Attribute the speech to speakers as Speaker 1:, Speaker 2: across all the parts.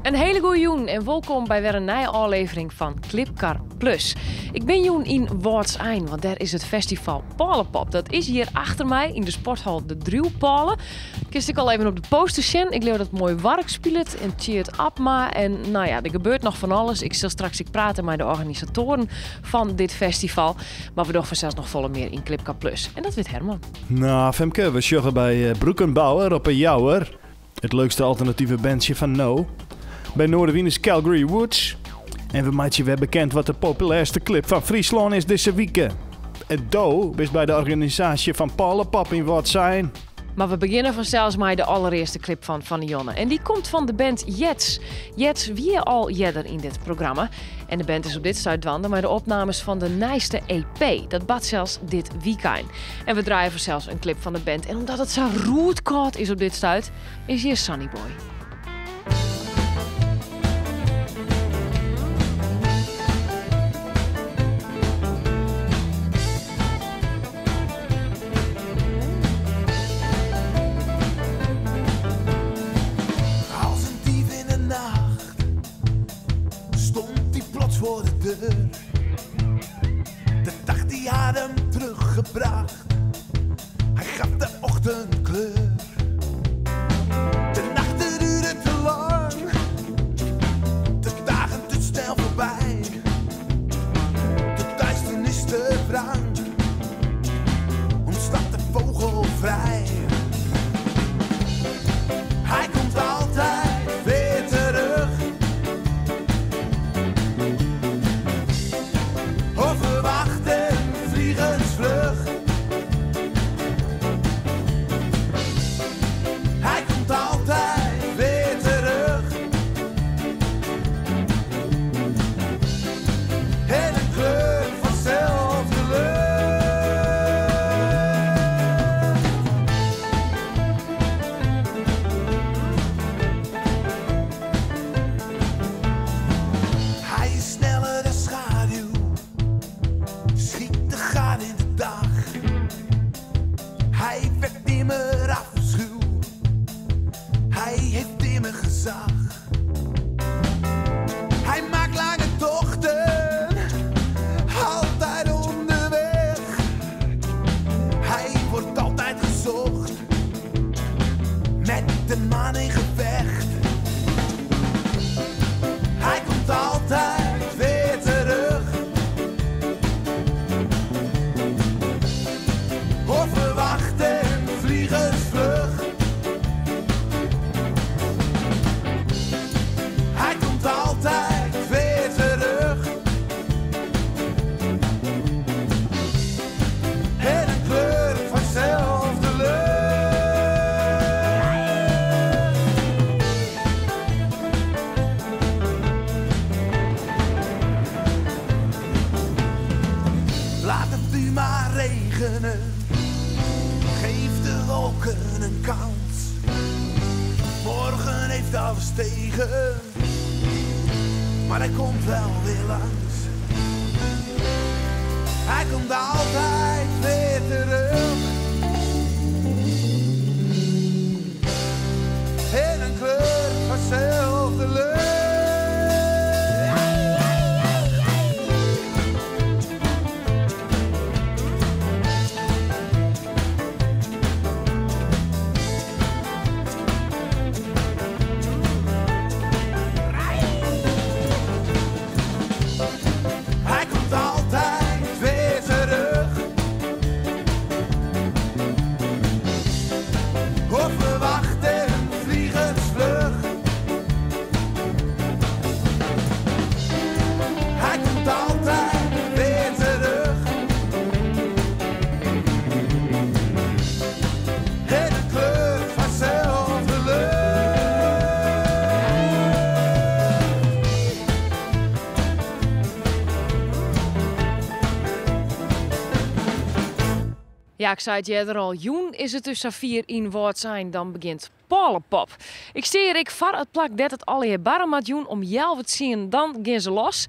Speaker 1: Een hele goeie joen en welkom bij weer een nieuwe aflevering van Clipcar Plus. Ik ben joen in Waardseind, want daar is het festival Palenpop. Dat is hier achter mij in de sporthal De Drielpalen. Kist ik al even op de poster zien. Ik leer dat mooi werk speelt en cheert Abma. En nou ja, er gebeurt nog van alles. Ik zal straks praten met de organisatoren van dit festival. Maar we doen vanzelfs nog volle meer in Clipcar Plus. En dat weet Herman.
Speaker 2: Nou, Femke, we sjoggen bij Broekenbouwer op een Jouwer. Het leukste alternatieve bandje van No. Bij Noorderwien is Calgary Woods. En we maken je weer bekend wat de populairste clip van Friesland is deze week. Het Do is bij de organisatie van Palenpop in Waardseind.
Speaker 1: Maar we beginnen vanzelfs met de allereerste clip van Jonne. En die komt van de band Jets. Jets wie al jeder in dit programma. En de band is op dit stuitwanden met de opnames van de nijste EP. Dat bad zelfs dit weekend. En we draaien vanzelfs een clip van de band. En omdat het zo roodkoud is op dit stuit, is hier Sunny Boy.
Speaker 3: Voor de deur. De dag die had hem teruggebracht. Hij gaf de ochtend kleur. De nachten duurden te lang. De dagen te snel voorbij. De duisternis te wrang. Ontstaat de vogel vrij. Hij komt altijd weer terug. Geef de wolken een kans. Morgen heeft alles tegen. Maar hij komt wel weer langs. Hij komt altijd weer terug. In een kleur vanzelfde lucht.
Speaker 1: Ja, ik zei het eerder al. Joen is het dus Safir in Waardseind. Dan begint Palenpop. Ik steer ik var het plak dat het al hier barremat Joen om jou te zien. Dan gaan ze los.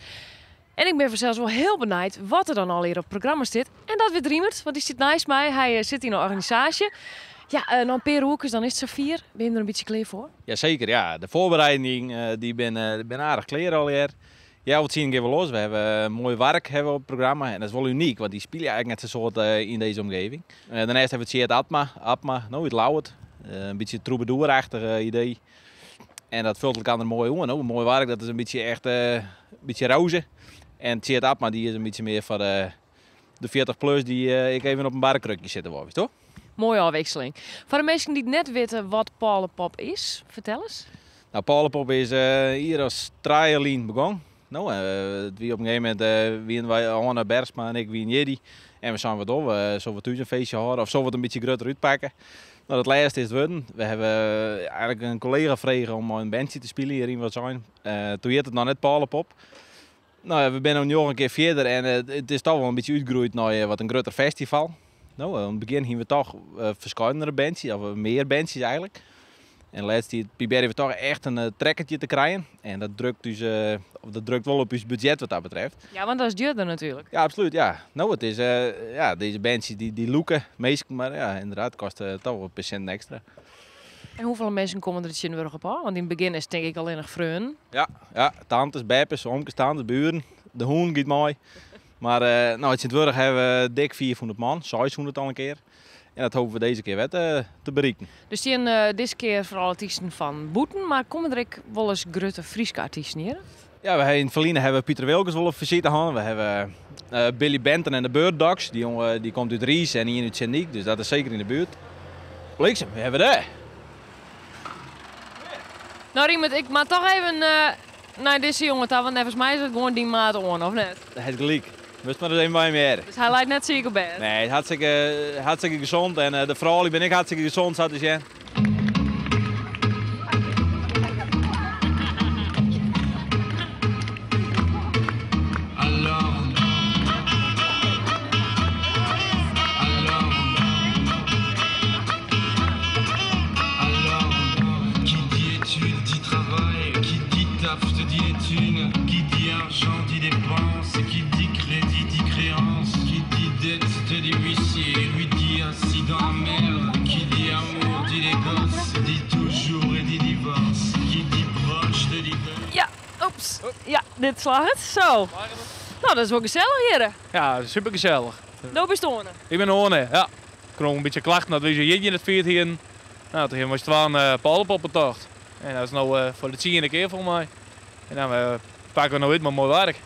Speaker 1: En ik ben vanzelfs wel heel benieuwd wat er dan al hier op het programma zit. En dat weet Riemert, want die zit naast mij. Hij zit in een organisatie. Ja, nog een paar hoekjes, dan is het zo 4. Ben je er een beetje klaar voor?
Speaker 4: Jazeker, ja. De voorbereiding die ben aardig klaar alweer. Ja, wat zien we los. We hebben mooi werk hebben we op het programma. En dat is wel uniek, want die spelen eigenlijk net zo soort in deze omgeving. Daarnaast hebben we het Seat Atma, nooit lauwt. Een beetje troubadour-achtig idee. En dat vult elkaar mooi om. Ook een mooi werk, dat is een beetje echt een beetje roze. En Seat Atma die is een beetje meer voor de 40 plus die ik even op een barkrukje zitten wou, toch?
Speaker 1: Mooie afwisseling. Voor de mensen die net weten wat Palenpop is, vertel eens.
Speaker 4: Nou, Palenpop is hier als trialien begonnen. Nou, wie op een gegeven moment wie wij Anna Bersma en ik wie een Jedi. En we zijn wat door. Zullen we thuis een feestje houden of zullen we het een beetje groter uitpakken? Nou, het laatste is het worden. We hebben eigenlijk een collega gevraagd om een bandje te spelen hier in wat zijn. Toen heette het nog net Palenpop. Nou, we zijn nog een keer verder en het is toch wel een beetje uitgegroeid naar wat een groter festival. Nou, in het begin gingen we toch verschillende bandjes, of meer bandjes eigenlijk. En laatst proberen we toch echt een trekkertje te krijgen. En dat drukt wel op ons budget wat dat betreft.
Speaker 1: Ja, want dat is duurder natuurlijk.
Speaker 4: Ja, absoluut. Ja. Nou, het is, deze bandjes die looken meestal, maar ja, inderdaad kost toch wel een % extra.
Speaker 1: En hoeveel mensen komen er in Sint-Wurg op aan? Want in het begin is het denk ik alleen nog vreun.
Speaker 4: Ja, tantes, beppes, oomkes, tantes, buren. De hoen gaat mooi. Maar nou, in Sint-Wurg hebben we dik 400 man, 600 al een keer. En dat hopen we deze keer wel te bereiken.
Speaker 1: Dus die deze keer vooral artiesten van Boeten, maar komen er ook wel eens grote Friese artiesten hier?
Speaker 4: Ja, we hebben in het verleden hebben we Pieter Wilkens wel op visite gehad. We hebben Billy Benton en de Bird Dogs. Die jongen die komt uit Ries en hier uit Sint-Niek, dus dat is zeker in de buurt. Bliksem, we hebben daar.
Speaker 1: Nou Riemet, ik maar toch even naar deze jongen toe, want volgens mij is het gewoon die maat on, of net?
Speaker 4: Het is gelijk. Wist maar er een bij meer.
Speaker 1: Dus hij lijkt net zeker bij.
Speaker 4: Nee, hartstikke gezond en de vrouw ben ik hartstikke gezond, zat dus ja.
Speaker 1: Ja, oeps. Ja, dit slaat het. Zo. Nou, dat is wel gezellig hier.
Speaker 5: Ja, super gezellig.
Speaker 1: Loop eens tonen.
Speaker 5: Ik ben Orne, ja. Ik kreeg een beetje klachten dat we hier in het viert hier. Nou, toen was het wel een Palenpoppentocht. En dat is nou voor de 10e keer voor mij. En dan pakken we nou uit met mooi werk.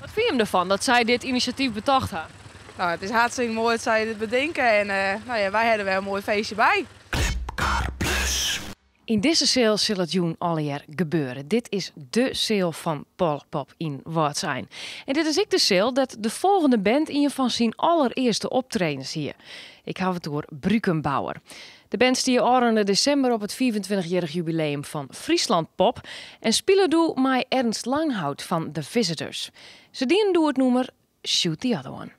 Speaker 1: Wat vind je hem ervan dat zij dit initiatief bedacht hebben?
Speaker 6: Nou, het is hartstikke mooi dat zij dit bedenken en nou ja, wij hebben er een mooi feestje bij.
Speaker 1: In deze sale zal het Joen alweer gebeuren. Dit is de sale van Palenpop in Waardsijn. En dit is ook de sale dat de volgende band in van zijn allereerste optredens hier. Ik hou het door Brückenbauer. De band stier in december op het 24-jarig jubileum van Friesland Pop en spelen doe met Ernst Langhout van The Visitors. Ze dienen door het nummer Shoot the Other One.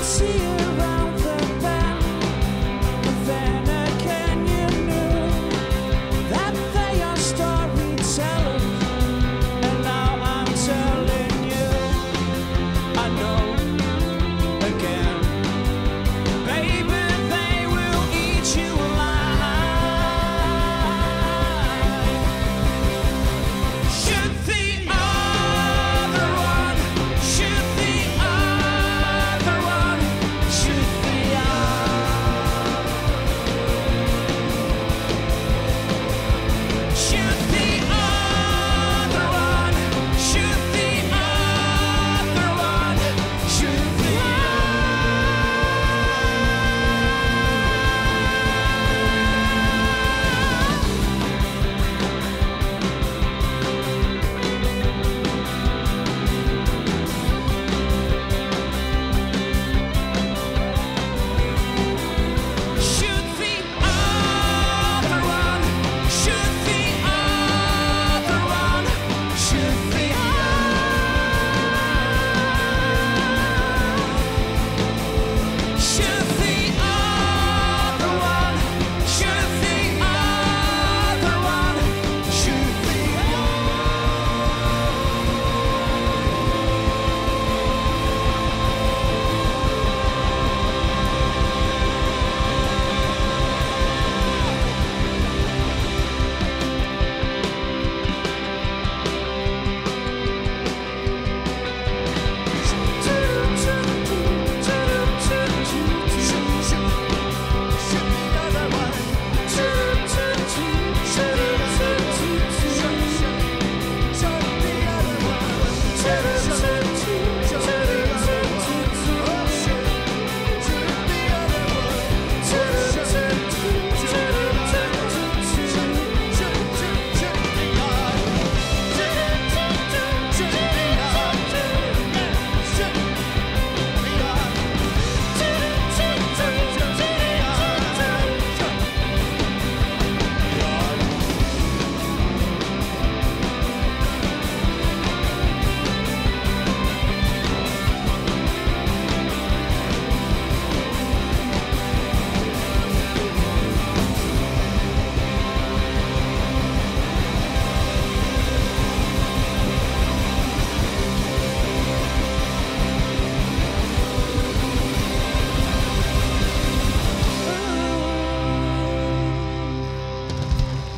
Speaker 7: See around the bend, then again.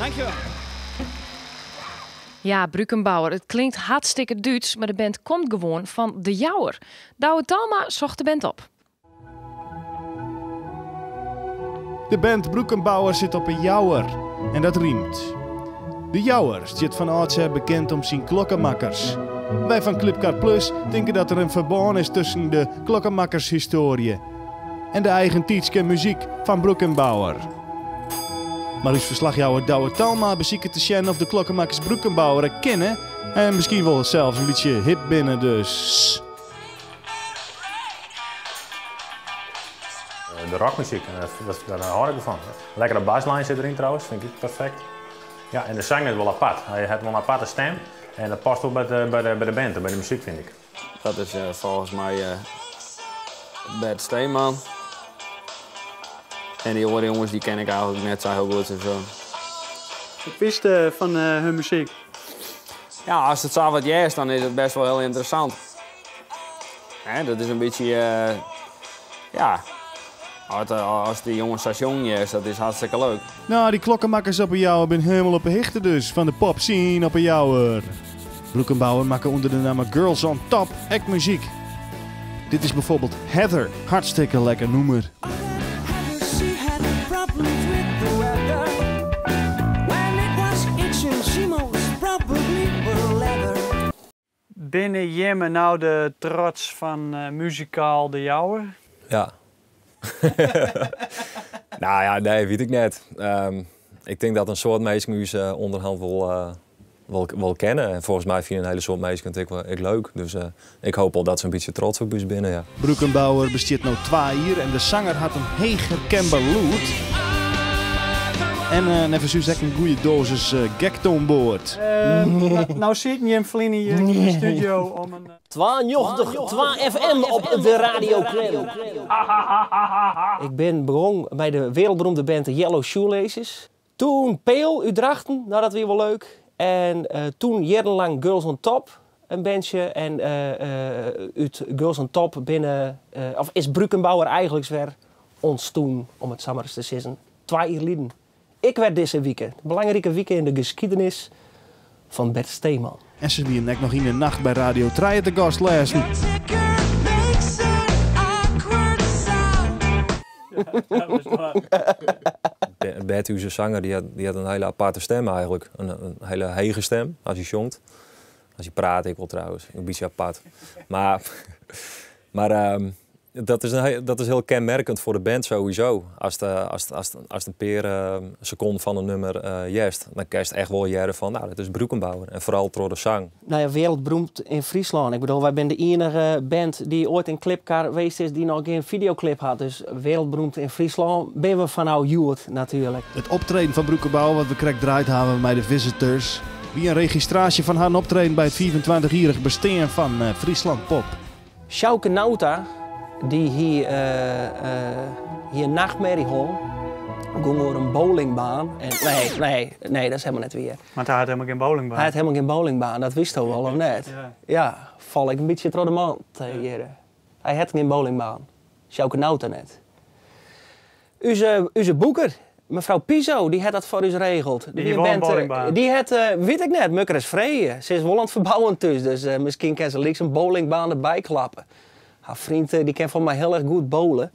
Speaker 7: Dankjewel.
Speaker 1: Ja, Brückenbauer, het klinkt hartstikke Duits, maar de band komt gewoon van de Jouwer. Douwe Talma zocht de band op.
Speaker 2: De band Brückenbauer zit op een Jouwer. En dat riemt. De Jouwer zit van oudsher bekend om zijn klokkenmakkers. Wij van Clipcar Plus denken dat er een verband is tussen de klokkenmakkershistorie en de eigen tijdske muziek van Brückenbauer. Maar uw verslagjouwer Douwe Talma beziekt te zien of de klokkenmakkers Brückenbauer kennen en misschien wel zelfs een beetje hip binnen dus.
Speaker 8: De rockmuziek, daar hou ik van. Lekkere baslijn zit erin trouwens, vind ik perfect. Ja, en de zang is wel apart. Hij heeft wel een aparte stem en dat past ook bij de band, bij de muziek vind ik.
Speaker 9: Dat is volgens mij Bert Steeman. En die andere jongens die ken ik eigenlijk net zo heel goed en zo.
Speaker 7: Ik wist van hun muziek.
Speaker 9: Ja, als het zo wat is, dan is het best wel heel interessant. Dat is een beetje, ja, als die jongens station is, dat is hartstikke leuk.
Speaker 2: Nou, die klokkenmakkers op een Jouwer zijn helemaal op een hichte dus, van de pop scene op een Jouwer. Brückenbauer maken onder de naam Girls on Top echt muziek. Dit is bijvoorbeeld Heather, hartstikke lekker nummer.
Speaker 7: Binnen Jemme nou de trots van muzikaal de Jouwer?
Speaker 10: Ja. Nou ja, nee, weet ik net. Ik denk dat een soort mensen onderhand wel kennen. En volgens mij vinden een hele soort mensen ik leuk. Dus ik hoop al dat ze een beetje trots op ons binnen, ja.
Speaker 2: Brückenbauer bestaat nu 2 jaar en de zanger had een heel herkenbaar lood. En even zo zeggen een goede dosis gektoonboord.
Speaker 7: Nou zit je in Flini in de studio om een...
Speaker 11: 92 FM op de Radio Klem. Ik ben begonnen bij de wereldberoemde band de Yellow Shoelaces. Toen Peel Utrechten, nou dat weer wel leuk. En toen jarenlang Girls on Top, een bandje. En uit Girls on Top binnen, of is Brückenbauer eigenlijk weer ons toen, om het samen te zeggen, 2 jaar geleden. Ik werd deze weekend, een belangrijke weekend in de geschiedenis van Bert Steeman.
Speaker 2: En ze wie net nog in de nacht bij Radio 3 te gast lezen.
Speaker 10: Bert, onze zanger, die had een hele aparte stem eigenlijk. Een hele hege stem als hij zongt. Als hij praat, ik wel trouwens. Een beetje apart. Maar dat is heel kenmerkend voor de band sowieso. Als een paar seconden van een nummer jest, dan kan je echt wel jaren van, nou, dat is Brückenbauer. En vooral door de zang.
Speaker 11: Nou ja, wereldberoemd in Friesland. Ik bedoel, wij zijn de enige band die ooit in Clipcar geweest is die nog geen videoclip had. Dus wereldberoemd in Friesland ben we van nou Joert natuurlijk.
Speaker 2: Het optreden van Brückenbauer, wat we krijgen draait hebben bij de Visitors. Wie een registratie van haar optreden bij het 24-jarig bestaan van Friesland Pop.
Speaker 11: Sjouke Nauta, die hier nachtmerriehol, ging door een bowlingbaan. En nee, dat is helemaal net weer.
Speaker 7: Want hij had helemaal geen bowlingbaan.
Speaker 11: Hij had helemaal geen bowlingbaan, dat wist hij wel of net. Ja, val ik een beetje door de mand hier. Hij had geen bowlingbaan. Sjouke Nauta net. Onze boeker, mevrouw Piso, die had dat voor ons geregeld.
Speaker 7: Die woont bowlingbaan.
Speaker 11: Die had, weet ik net, mukker is vrije. Ze is wel aan het verbouwen dus misschien kan ze links een bowlingbaan erbij klappen. Haar vriend die kan van mij heel erg goed bowlen.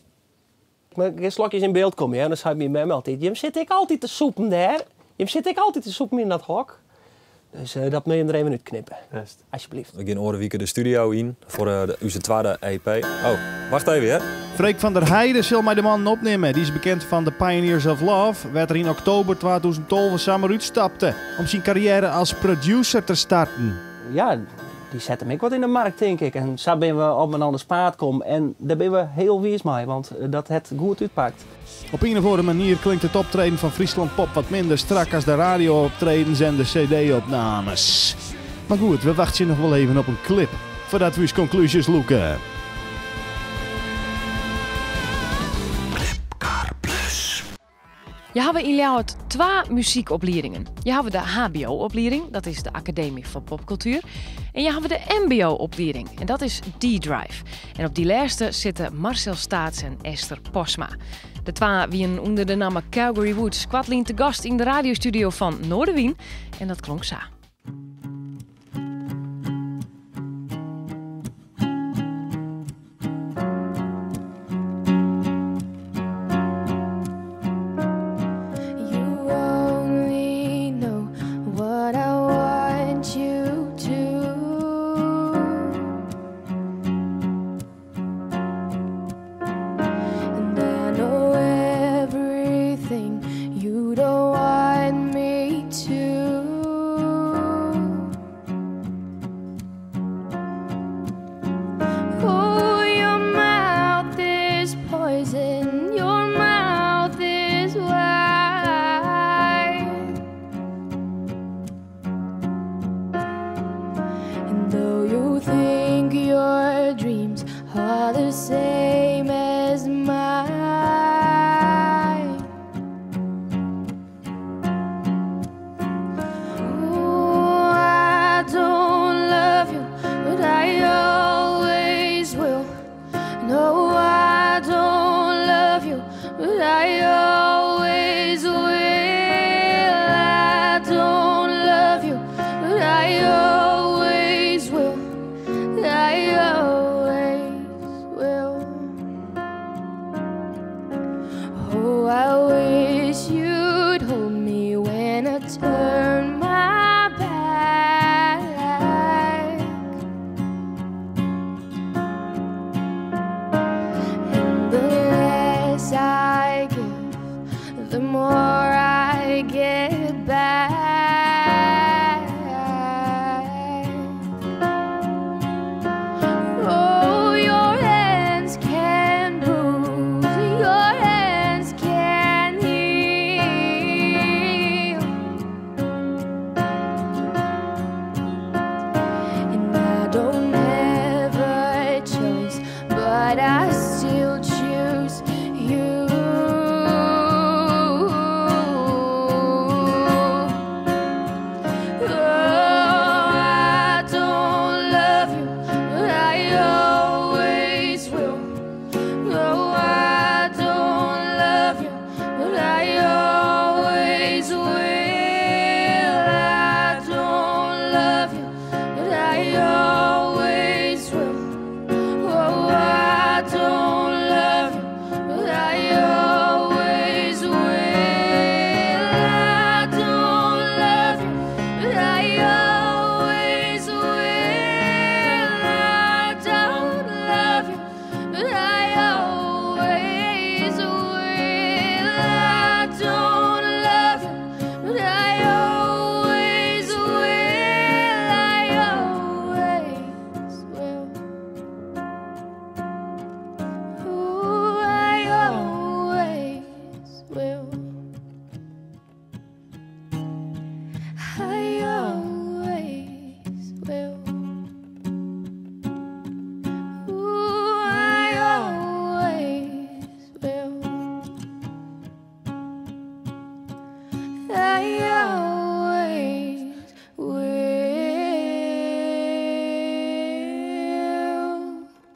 Speaker 11: Maar ik slokjes in beeld komen, ja, dan zei hij bij mij altijd. Je zit ik altijd te soepen daar. Je zit ik altijd te soepen in dat hok. Dus dat moet je er even uitknippen.
Speaker 7: Best.
Speaker 11: Alsjeblieft.
Speaker 10: We gaan orenwieken de studio in voor onze tweede EP. Oh, wacht even hè.
Speaker 2: Freek van der Heijden zal mij de man opnemen. Die is bekend van The Pioneers of Love. Werd er in oktober 2012 samen uitstapte om zijn carrière als producer te starten.
Speaker 11: Ja, die zette me ook wat in de markt, denk ik. En zo ben we op een ander spaat komen. En daar ben we heel wies mee, want dat het goed uitpakt.
Speaker 2: Op een of andere manier klinkt het optreden van Friesland Pop wat minder strak als de radio-optredens en de cd-opnames. Maar goed, we wachten nog wel even op een clip voordat we eens conclusies loeken.
Speaker 1: Je hebben in Ljouwert 2 muziekopleidingen. Je hebt de HBO-opleiding, dat is de Academie van Popcultuur. En je hebt de MBO-opleiding, en dat is D-Drive. En op die laatste zitten Marcel Staats en Esther Posma. De twee wien onder de naam Calgary Woods kwartlien te gast in de radiostudio van Noorderwien. En dat klonk zo.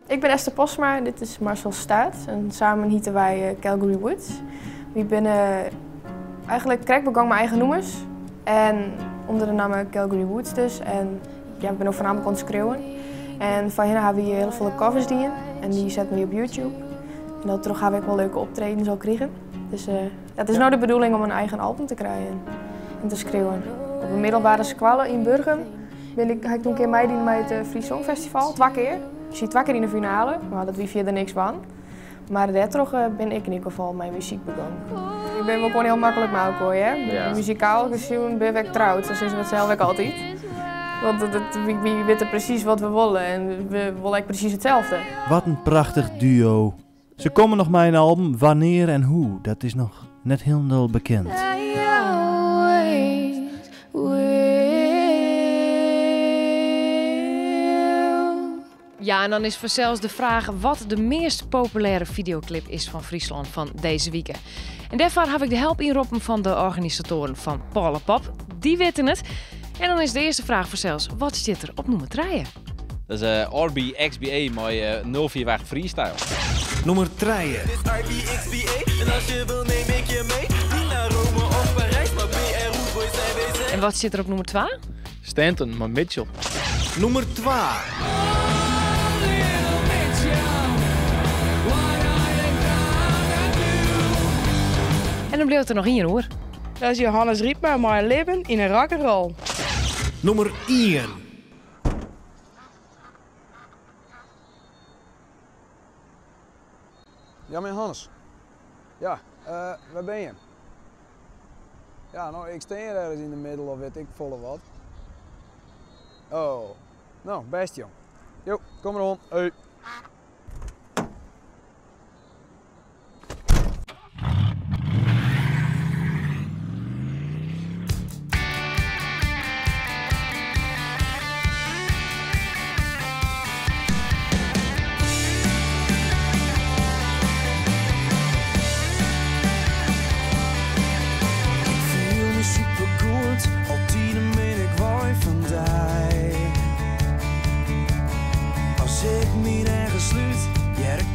Speaker 12: Ik ben Esther Posma en dit is Marcel Staat en samen heten wij Calgary Woods. We zijn eigenlijk mijn eigen nummers en onder de naam Calgary Woods dus. En ja, ik ben ook voornamelijk aan het schreeuwen. En van hen hebben we heel veel covers die en die zetten we op YouTube. En dat terug hebben we wel leuke optredens al krijgen. Dus het is nou de bedoeling om een eigen album te krijgen en te schreeuwen. Op een middelbare squalle in Burgum heb ik toen een keer meedoen met het Free Song Festival, 2 keer. Ik zie 2 keer in de finale, maar dat wie verder niks van. Maar daardoor ben ik in ieder geval mijn muziek begonnen. Ik ben wel gewoon heel makkelijk mouwkooi, hè. Ja. Muzikaal gezien ben ik trouwd, dat is het zelf ook altijd. Want we weten precies wat we willen en we willen eigenlijk precies hetzelfde.
Speaker 2: Wat een prachtig duo. Ze komen nog met een album, wanneer en hoe, dat is nog net heel bekend.
Speaker 1: Ja, en dan is vanzelfs de vraag wat de meest populaire videoclip is van Friesland van deze week. En daarvoor heb ik de help inroepen van de organisatoren van Pollepop. Die weten het. En dan is de eerste vraag vanzelfs, wat zit er op nummer 3?
Speaker 4: Dat is RB XBA met 048 Freestyle.
Speaker 3: Nummer 3.
Speaker 13: Dit is RBXBA en als je wil neem ik je mee. Niet naar Rome of Parijs, maar BR Boys zijn
Speaker 1: En wat zit er op nummer 2?
Speaker 5: Stanton, maar Mitchell.
Speaker 3: Nummer 2.
Speaker 1: En dan bleef er nog één hoor.
Speaker 6: Dat is Johannes Riepma, maar leven in een rock'n'roll.
Speaker 3: Nummer 1.
Speaker 14: Ja, meneer Hannes. Ja, waar ben je? Ja, nou, ik sta hier ergens in de middel of weet ik volle wat. Oh, nou, best jong. Jo, kom erom. Hey.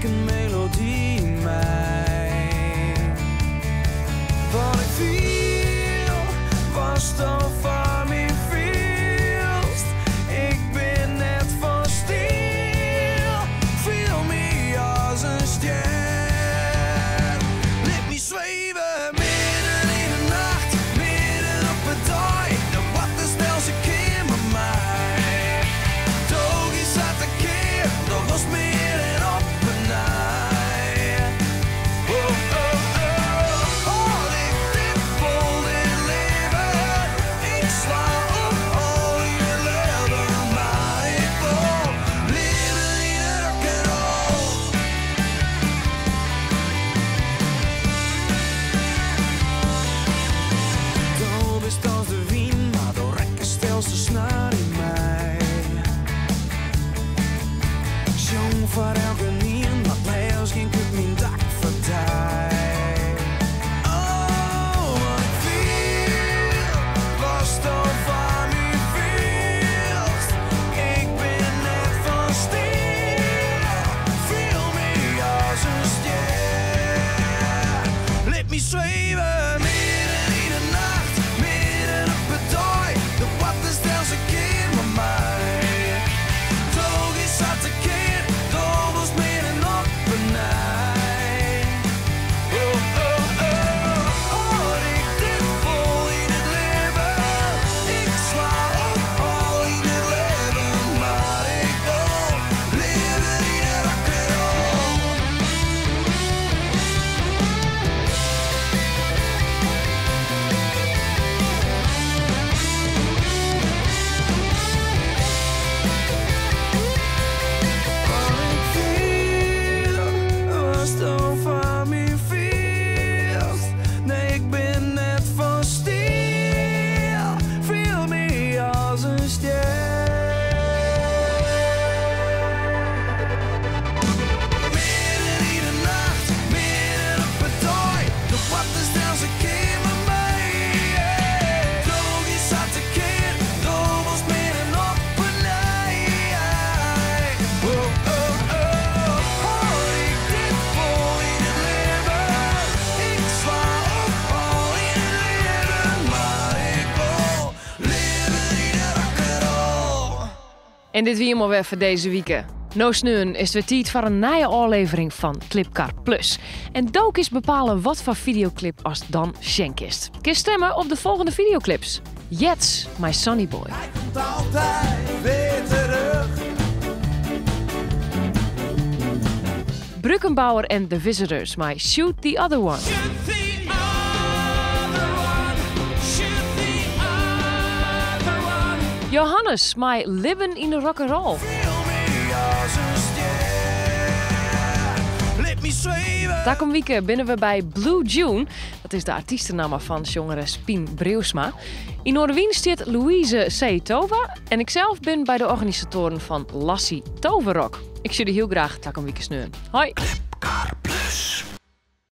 Speaker 3: Een melodie in mij. Wat ik viel, was dan van mijn feels. Ik ben net van stil, viel me als een ster. Laat me zweven midden in de nacht, midden op het dag. De wat de snelste keer met mij. Toch is dat een keer, nog was meer. Voor elke nieuw, wat leeuws geen kut mijn dak vertijdt. Oh, wat ik viel, was dan van mijn feels. Ik ben net van stil, viel me als een ster. Laat me zweven midden in de nacht, midden op het dag. De wat de snelste keer met mij. Toch is dat de keer.
Speaker 1: En dit wie helemaal weer voor deze week. No sneun is het weer tijd voor een nieuwe aflevering van Clipcar Plus. En Dook is bepalen wat voor videoclip als dan schenk is. Kun je stemmen op de volgende videoclips. Jets, My Sonny Boy.
Speaker 3: Hij komt altijd weer terug.
Speaker 1: Brückenbauer en The Visitors, My Shoot the Other One. Johannes, My Livin' in the Rock'n'Roll. Takom wieke binnen we bij Blue June. Dat is de artiestennaam van jongeres Pien Breusma. In Noorderwien staat Louise C. Tova. En ikzelf ben bij de organisatoren van Lassie Toverrock. Ik zie jullie heel graag takom wieke sneuren. Hoi!